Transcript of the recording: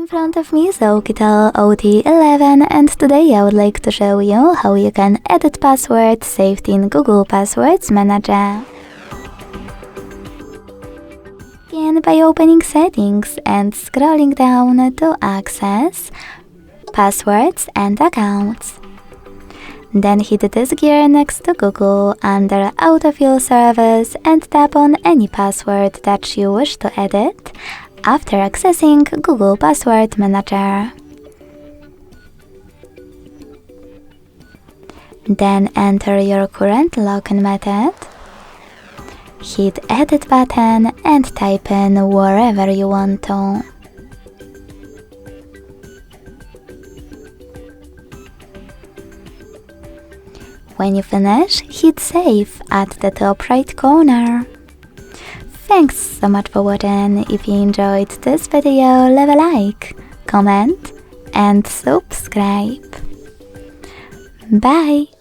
In front of me is Oukitel OT11 and today I would like to show you how you can edit passwords saved in Google Passwords Manager. Begin by opening Settings and scrolling down to Access, Passwords and Accounts. Then hit this gear next to Google under Autofill service and tap on any password that you wish to edit after accessing Google Password Manager. Then enter your current login method, hit Edit button and type in wherever you want to. When you finish, hit Save at the top right corner. Thanks so much for watching. If you enjoyed this video, leave a like, comment and subscribe. Bye!